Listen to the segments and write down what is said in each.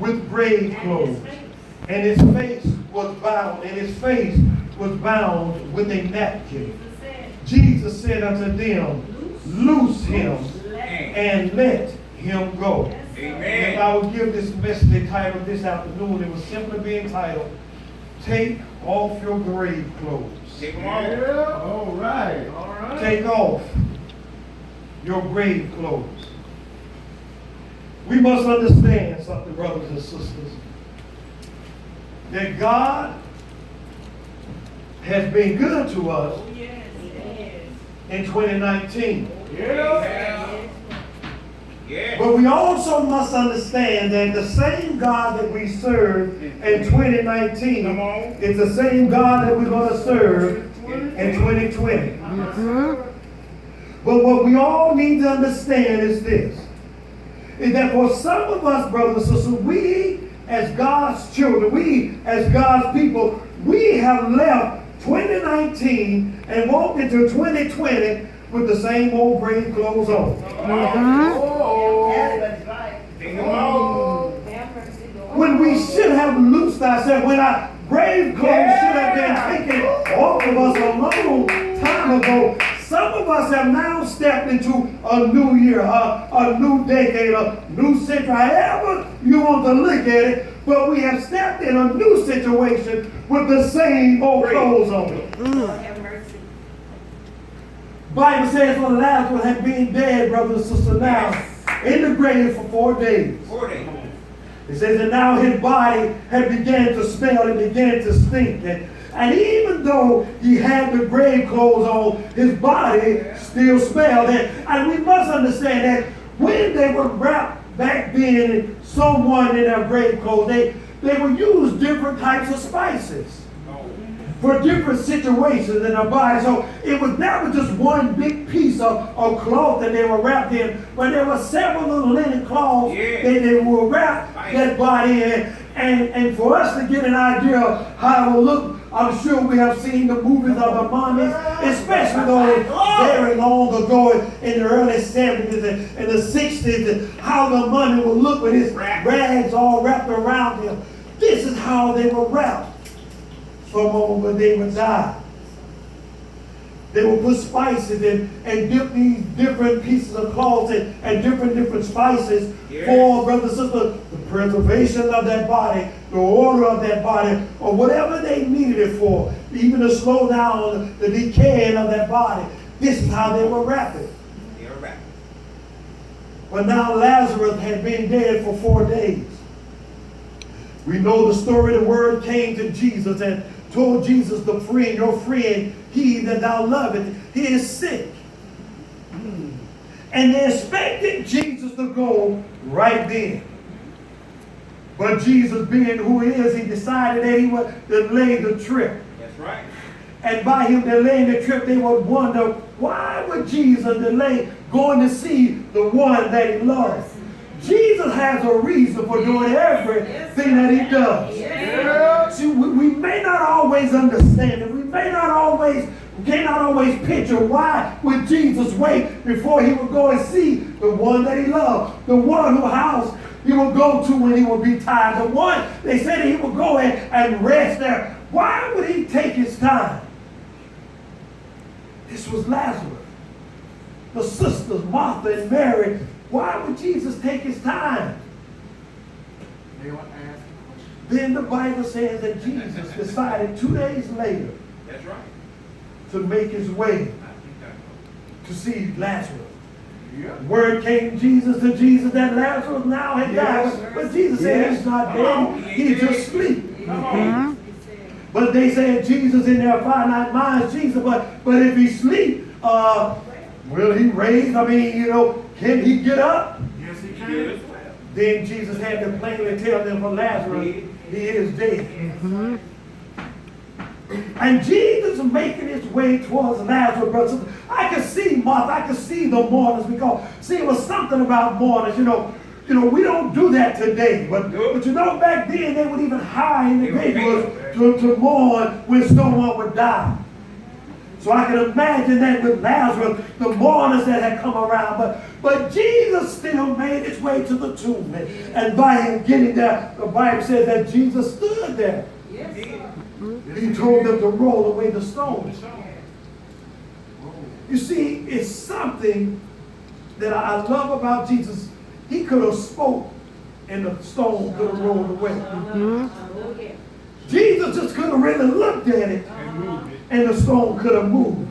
with grave clothes, and his face was bound with a napkin. Jesus said unto them, loose him and let him go. Amen. If I would give this message title this afternoon, it was simply be entitled, Take Off Your Grave Clothes. Take them off. Yeah. All right. All right. Take off your grave clothes. We must understand something, brothers and sisters, that God has been good to us in 2019. Yeah. Yeah. But we also must understand that the same God that we serve in 2019 is the same God that we're going to serve in 2020. But what we all need to understand is this, is that for some of us, brothers and sisters, we as God's children, we as God's people, we have left 2019 and walked into 2020 with the same old grave clothes on. When we should have loosed ourselves, when our grave clothes should have been taken off of us a long time ago, some of us have now stepped into a new year, a new decade, a new century, however you want to look at it, but we have stepped in a new situation with the same old clothes on. Bible says for Lazarus had been dead, brothers and sisters, now in the grave for 4 days. 4 days. It says that now his body had began to smell, it began to stink. And even though he had the grave clothes on, his body still smelled. And we must understand that when they were wrapped back then in someone in their grave clothes, they would use different types of spices for different situations in their body. So it was never just one big piece of cloth that they were wrapped in, but there were several little linen cloths that they would wrap that body in. And for us to get an idea of how it would look, I'm sure we have seen the movies of the mummies, especially those very long ago in the early 70s and the 60s, how the mummy would look with his rags all wrapped around him. This is how they were wrapped for a moment when they would die. They would put spices in and dip these different pieces of cloth and different spices for, brothers and sisters, the preservation of that body, the order of that body, or whatever they needed it for, even to slow down the decaying of that body. This is how they were wrapping. They were wrapped. But now Lazarus had been dead for 4 days. We know the story. The word came to Jesus and told Jesus, the friend, your friend, he that thou lovest, he is sick. And they expected Jesus to go right then. But Jesus, being who he is, he decided that he would delay the trip. That's right. And by him delaying the trip, they would wonder, why would Jesus delay going to see the one that he loves? Jesus has a reason for doing everything that he does. See, we may not always understand it. We cannot always picture why would Jesus wait before he would go and see the one that he loved, the one whose house he would go to when he would be tired, the one they said he would go in and rest there. Why would he take his time? This was Lazarus. The sisters, Martha and Mary. Why would Jesus take his time? They want to ask a question. Then the Bible says that Jesus decided 2 days later That's right. to make his way to see Lazarus. Yeah. Word came to Jesus that Lazarus now had Yes. died. But Jesus said he's not dead. He's just asleep. But they said Jesus in their finite minds, Jesus, but if he sleep, will he raise? I mean, can he get up? Yes, he can. Then Jesus had to plainly tell them for Lazarus, he is dead. And Jesus making his way towards Lazarus, brothers. I could see Martha, I could see the mourners, because see, it was something about mourners, we don't do that today, but back then they would even hire individuals to mourn when someone would die. So I can imagine that with Lazarus, the mourners that had come around. But But Jesus still made his way to the tomb. And by him getting there, the Bible says that Jesus stood there. Yes, sir. He told them to roll away the stone. You see, it's something that I love about Jesus. He could have spoke and the stone could have rolled away. Jesus just could have really looked at it and the stone could have moved.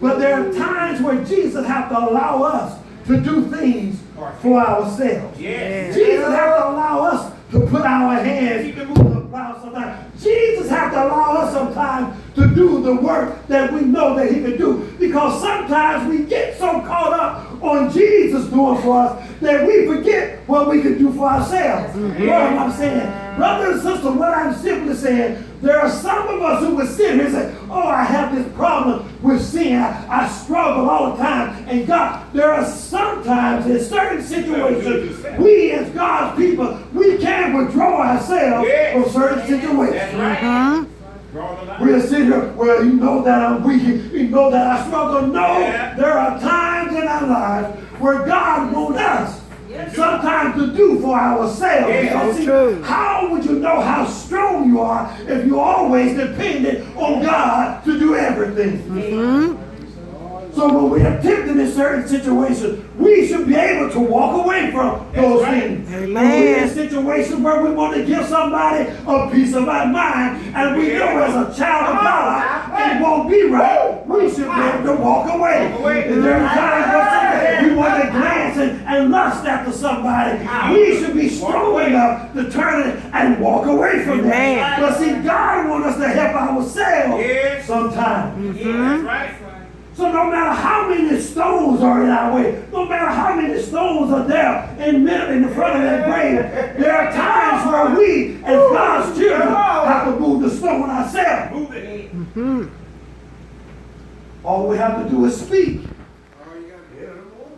But there are times where Jesus has to allow us to do things for ourselves. Yes. Jesus has to allow us to put our hands to the plow sometimes. Jesus has to allow us sometimes to do the work that we know that he can do. Because sometimes we get so caught up on Jesus doing for us that we forget what we can do for ourselves. What am I saying? Brother and sister, what I'm simply saying, there are some of us who would sit here and say, oh, I have this problem with sin. I struggle all the time. And God, there are sometimes in certain situations, we as God's people, we can withdraw ourselves from certain situations. That's right. We'll sit here, well, you know that I'm weak, you know that I struggle. No, there are times in our lives where God wants us sometimes to do for ourselves. Because see, how would you know how strong you are if you're always dependent on God to do everything? So when we are tempted in certain situations, we should be able to walk away from those things. When we're in situations where we want to give somebody a piece of our mind, and we know as a child of God it won't be right, we should be able to walk away. And there are times where we want to glance and lust after somebody. We should be strong enough to turn it and walk away from that. But see, God wants us to help ourselves sometimes. That's right. So no matter how many stones are in our way, no matter how many stones are there in the front of that grave, there are times where we, as God's children, have to move the stone ourselves. Move it. All we have to do is speak.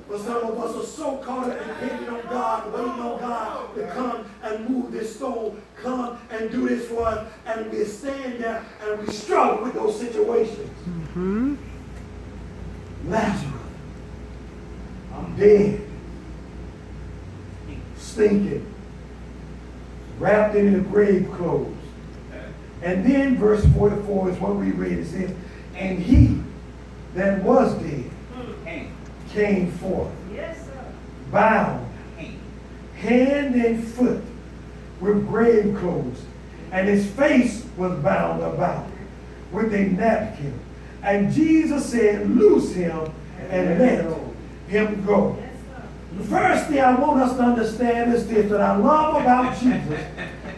But some of us are so caught up depending on God, waiting on God to come and move this stone, come and do this for us, and we stand there and we struggle with those situations. Lazarus, I'm dead, stinking, wrapped in the grave clothes. And then verse 44 is what we read. It says, and he that was dead came forth, bound, hand and foot, with grave clothes, and his face was bound about with a napkin. And Jesus said, loose him and let him go. The first thing I want us to understand is this, that I love about Jesus,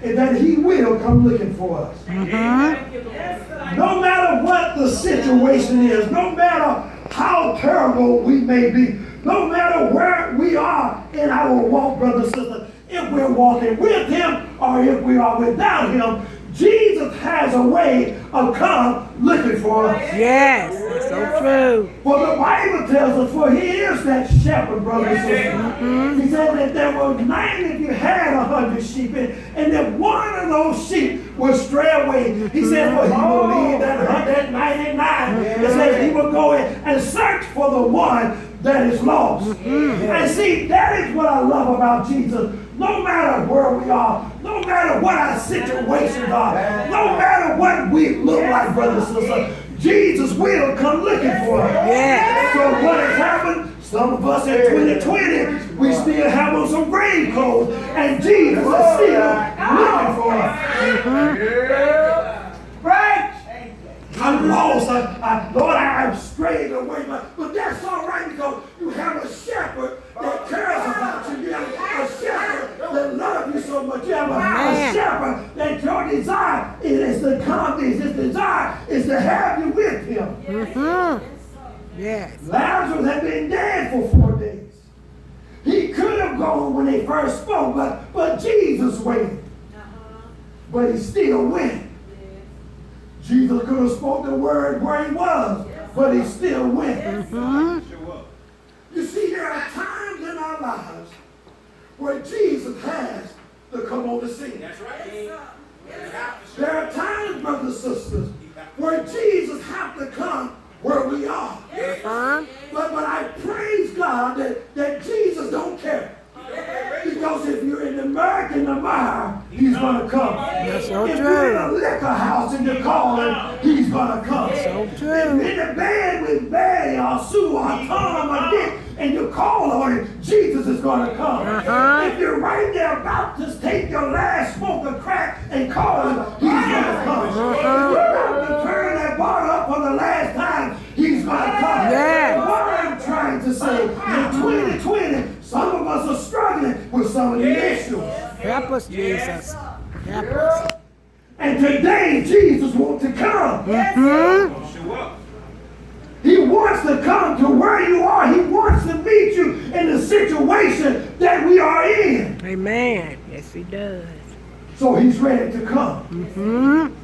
is that he will come looking for us. No matter what the situation is, no matter how terrible we may be, no matter where we are in our walk, brother and sister, if we're walking with him or if we are without him, Jesus has a way of come looking for us. Yes, that's so true. For the Bible tells us, for he is that shepherd, brother and sister. He said that there were 90 if you had 100 sheep, and that one of those sheep would stray away. He said, well, he will leave that 99. It says he will go in and search for the one that is lost. And see, that is what I love about Jesus. No matter where we are, no matter what our situations are, no matter what we look like, brothers and sisters, Jesus will come looking for us. So what has happened? Some of us in 2020, we still have on some grave clothes, and Jesus is still looking for us. Right? I'm lost. Lord, I'm strayed away. But that's all right because you have a shepherd that cares about you. You have a shepherd that loves you so much. You have a shepherd that your desire is to come. His desire is to have you with him. Yes. Lazarus had been dead for 4 days. He could have gone when they first spoke, but Jesus waited. But he still went. Jesus could have spoken the word where he was, but he still went. You see, there are times in our lives where Jesus has to come on the scene. That's right. There are times, brothers and sisters, where Jesus has to come where we are. Uh-huh. But I praise God that Jesus don't care. Because if you're in the murk and the mire, he's going to come. That's so If you're in a true. liquor house and you're calling, he's going to come. So If true. you're in the bed with Betty or Sue or Tom or Dick and you call on him, Jesus is going to come. Uh-huh. If you're right there about to take your last smoke of crack and call him, he's going to come. If you're about to turn that bottle up for the last time, he's going to come. Yeah. What I'm trying to say, in 2020, some of us are struggling with some of the issues. Help us, Jesus. Help us. And today, Jesus wants to come. Mm-hmm. Show up. He wants to come to where you are. He wants to meet you in the situation that we are in. Amen. Yes, he does. So he's ready to come. Mm-hmm.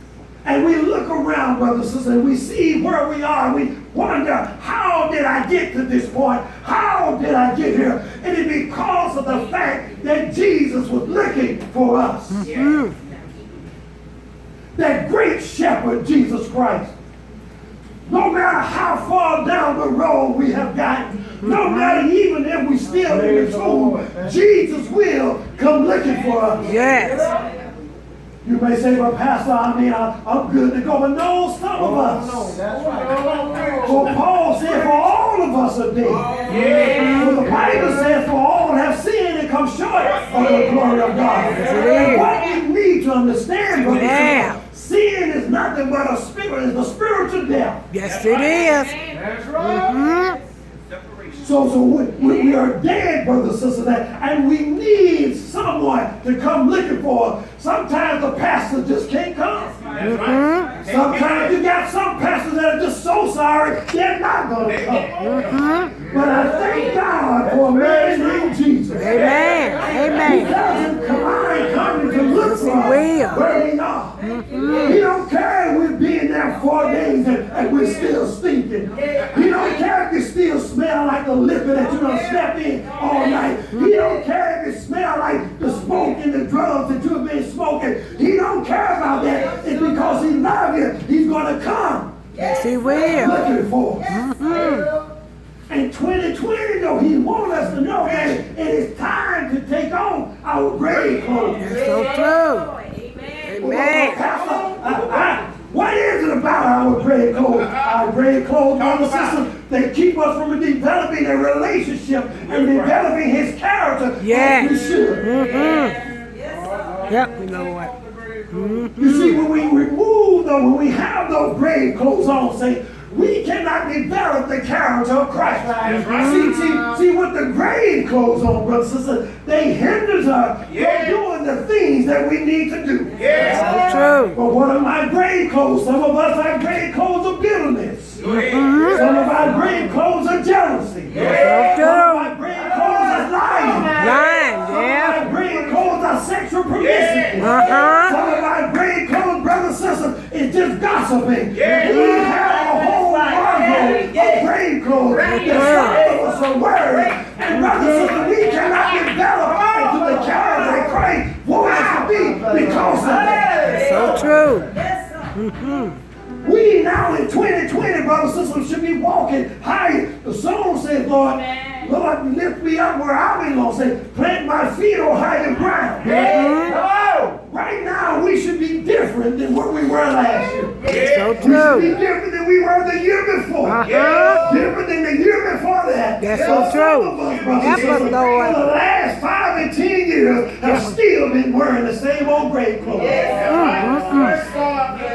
And we look around, brothers and sisters, and we see where we are. We wonder, how did I get to this point? How did I get here? And it's because of the fact that Jesus was looking for us. Mm-hmm. That great shepherd, Jesus Christ. No matter how far down the road we have gotten, no matter even if we still in the tomb, Jesus will come looking for us. Yes. You may say, well, Pastor, I'm good to go. But no, some of us. That's right. For Paul said, for all of us are dead. For the Bible says, for all have sinned and come short of the glory of God. And what we need to understand, brothers and sisters, sin is nothing but a spirit. It's a spiritual death. Yes, it is. That's right. Mm-hmm. So we are dead, brothers and sisters, and we need someone to come looking for us. Sometimes the pastor just can't come. Mm-hmm. Sometimes you got some pastors that are just so sorry they're not going to come. Mm-hmm. But I thank God for a man named Jesus. Amen. He Amen. doesn't come to look for us will. where we are. He don't care if we're being there 4 days and we're still stinking. He don't care if you still smell like the liquor that you done slept in all night. He don't care if it smell like the smoke and the drugs that you've been smoking. He don't care about that. It's because he loves you. He's going to come Yes, he will. looking for us. In 2020, though, he wants us to know that it is time to take on our grave clothes. That's so true. Amen. Pastor, what is it about our grave clothes? Our grave clothes, brothers and sisters, they keep us from developing a relationship and developing his character Yes. as we should. Mm-hmm. Yep, we know what. You see, when we remove those, when we have those grave clothes on, say, we cannot develop the character of Christ. See, with the grave clothes on, brothers and sisters, they hinder us from doing the things that we need to do. So true. But what are my grave clothes? Some of us have grave clothes of bitterness. Some of our grave clothes are jealousy. So Some of our true. grave clothes are lying. Lying, Some of yeah. our grave clothes are sexual promiscuity. Uh-huh. Some of our grave clothes, brothers and sisters, is just gossiping. We have a whole wardrobe of grave clothes. That some of us are wearing. And brothers and sisters, we cannot develop into the character that Christ wants us to be because of that. So true. We now in 2020, brothers and sisters, should be walking higher. The song says, Lord, lift me up where I belong. Say, plant my feet on higher ground. Hello. Right now, we should be different than what we were last year. So We should be true. different than we were the year before. Uh-huh. Different than the year before that. That's There so are true. Some of us, brothers Help and us, sisters, Lord. for the last 5 and 10 years have still been wearing the same old grave clothes.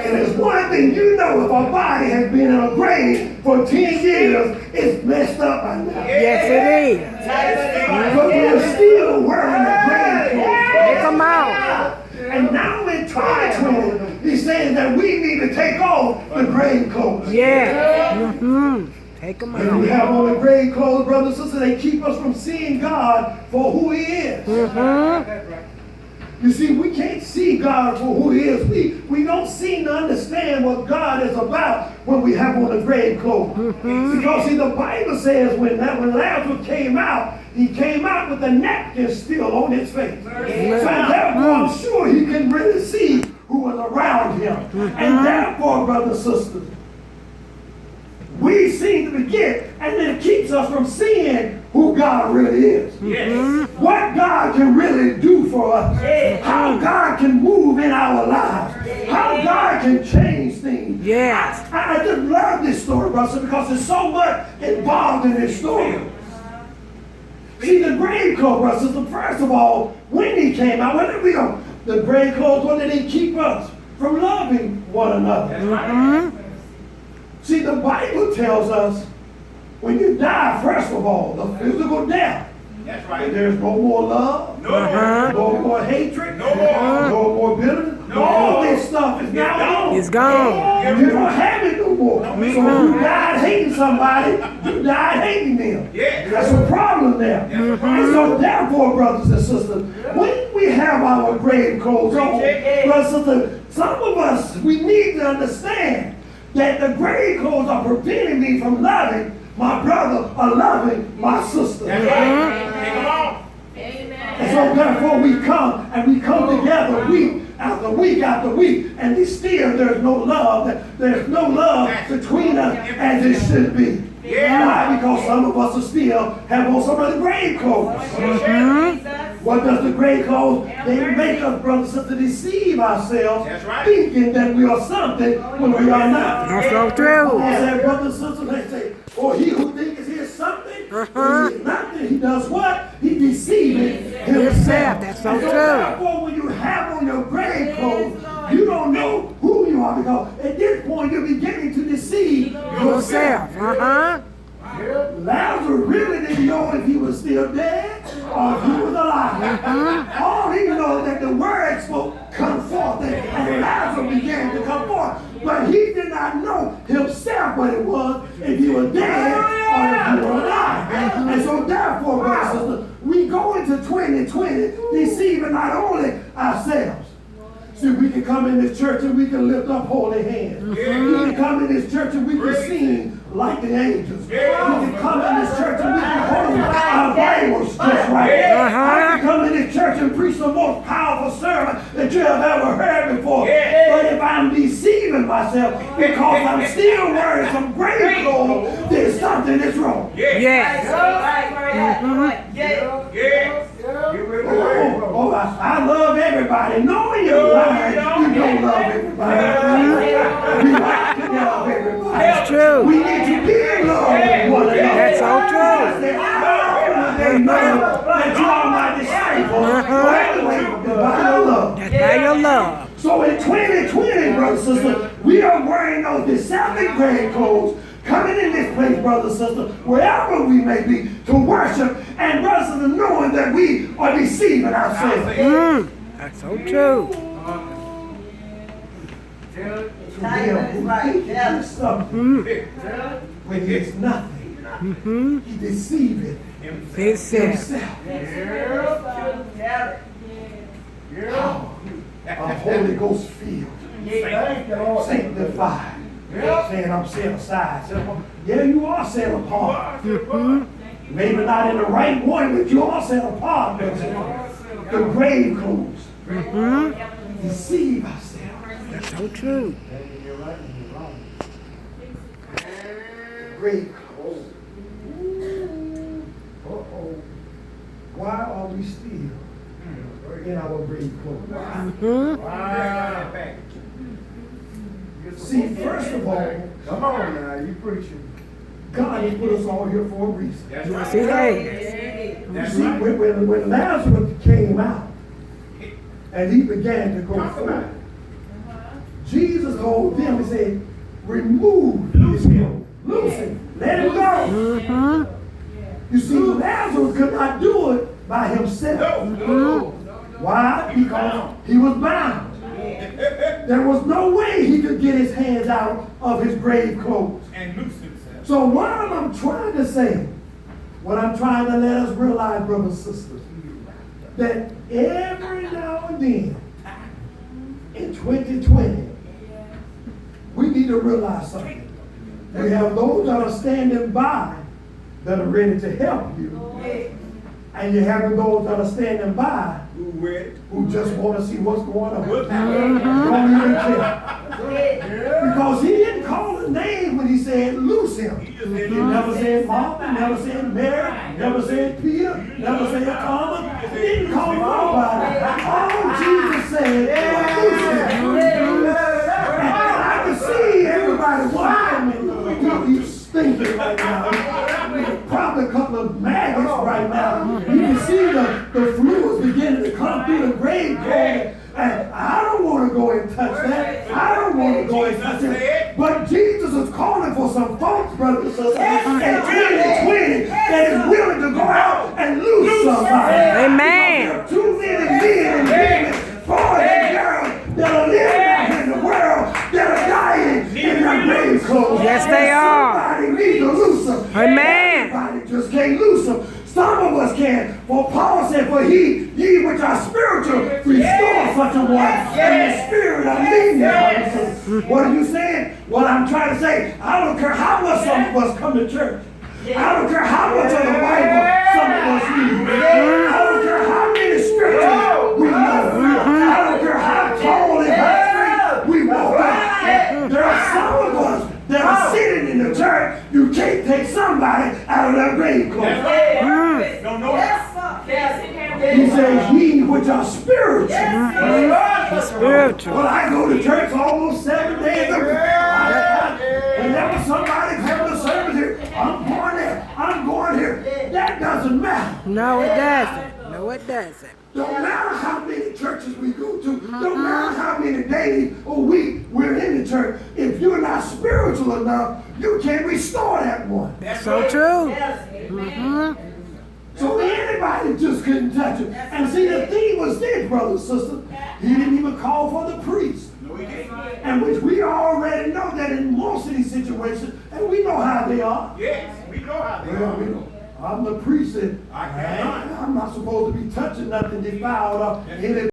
And there's one thing you know, if our body has been in a grave for 10 years, it's messed up by now. Yes, it is. But we're still wearing the grave clothes. Take them out. And now in 2020, he's saying that we need to take off the grave clothes. Yeah. Mm-hmm. Take them And we out. have on the grave clothes, brothers and sisters, they keep us from seeing God for who he is. Mm-hmm. You see, we can't see God for who he is. We don't seem to understand what God is about when we have on the grave clothes. Because see, the Bible says when Lazarus came out, he came out with a napkin still on his face. So therefore, I'm sure he can really see who was around him. And therefore, brothers and sisters, we seem to forget, and it keeps us from seeing who God really is. Yes. What God can really do for us. How God can move in our lives. How God can change things. Yes. I just love this story, brother, because there's so much involved in this story. See, the grave clothes, brother, first of all, when he came out, when did we go? The grave clothes, when did he keep us from loving one another? See, the Bible tells us when you die, first of all, the physical death, That's right. there's no more love, no more hatred, No more. no more bitterness. No All more. this stuff is now gone. It's gone. You don't have it no more. So if you died hating somebody, you died hating them. Yeah. That's a problem there. And so therefore, brothers and sisters, when we have our grave clothes on, brothers and sisters, some of us, we need to understand that the grave clothes are preventing me from loving my brother or loving my sister. That's right. Take them off. And so therefore we come together week after week, and there's no love. There's no love between us as it should be. Yeah. Why? Because some of us are still have on some of the grave clothes. What does the grave clothes? They make us, brothers and sisters, deceive ourselves, That's right. thinking that we are something when we are not. That's so true. Paul said, brothers and sisters, they say, for he who thinks he is something, when he is nothing, he does what? He deceiving himself. That's so And true. therefore, when you have on your grave clothes, you don't know who you are, because at this point you're beginning to deceive yourself. Yourself. Lazarus really didn't know if he was still dead or if he was alive. All he knows that the word spoke come forth, and Lazarus began to come forth. But he did not know himself what it was, if he was dead or if he was alive. And so therefore, brothers and sisters, we go into 2020 deceiving not only ourselves. See, we can come in this church and we can lift up holy hands. We can come in this church and we can sing like the angels. We can come in this church and we can hold our Bibles just right. I can come in this church and preach the most powerful sermon that you have ever heard before. But if I'm deceiving myself because I'm still wearing some grave clothes, then something is wrong. Yes. I love everybody. Knowing you're lying, you don't love everybody. We like to love everybody. That's true. We need to be in love with one another. That's so true. They know that you are my disciple. By your love. That's by your love. So in 2020, brothers and sisters, we are wearing those deceptive grave clothes, coming in this place, brothers and sisters, wherever we may be, to worship, and brothers and sisters, knowing that we are deceiving ourselves. That's so true. When he is nothing, he deceiveth Himself. A Holy Ghost filled, sanctified, saying I'm set aside. Yeah, you are set apart. Maybe not in the right one, but you are set apart. The grave clothes deceive ourselves. That's so true. Grave clothes. Why are we still in our grave clothes? See, first of all, Come on now, you preaching. God has put us all here for a reason. Yes, He has. See, when Lazarus came out and he began to go forth, Jesus told them, he said, remove his clothes. Loose him. Let him go. You see, Lazarus could not do it by himself. Why? Because he was bound. There was no way he could get his hands out of his grave clothes. And loose himself. So what I'm trying to say, what I'm trying to let us realize, brothers and sisters, that every now and then, in 2020, we need to realize something. We have those that are standing by that are ready to help you. And you have those that are standing by who just want to see what's going on. Don't even care. Because he didn't call a name when he said said, loose him. He just said, He never said Martha, never said Mary, never said Peter, never said Thomas. He didn't call nobody. All Jesus said was loose him. And I can see everybody watching me. He's stinking right now. Probably a couple of maggots right now. You can see the fluids beginning to come through the grave clothing. And I don't want to go and touch that. I don't want to go and touch it. But Jesus is calling for some folks, brothers and sisters, in 2020 that is willing to go out and lose somebody. Amen. There are too many men and women, boys and girls that are living out in the world that are dying in their grave clothes. Yes, they are. Somebody needs to lose them. Amen. Everybody just can't lose them. Some of us can. For Paul said, for ye which are spiritual, restore such a one in the spirit of meekness. What are you saying? What I'm trying to say, I don't care how much some of us come to church. I don't care how much of the Bible some of us read. I don't care how many scriptures we know. I don't care how tall and how straight we walk out. There are some of us that are sitting in the church. You can't take somebody out of their grave clothes. Don't know that. He says, ye which are spiritual. Spiritual. Well, I go to church almost 7 days a week. Whenever somebody comes to service here, I'm going there. I'm going here. That doesn't matter. No, it doesn't. No, it doesn't. Don't matter how many churches we go to. Don't matter how many days or week we're in the church. If you're not spiritual enough, you can't restore that one. That's so true. So anybody just couldn't touch him. And see, the thing was this, brothers and sisters. He didn't even call for the priest. No, he didn't. And which we already know that in most of these situations, and we know how they are. Yes, we know how they Well, we are. know. I'm the priest, and I cannot. I'm not supposed to be touching nothing defiled or any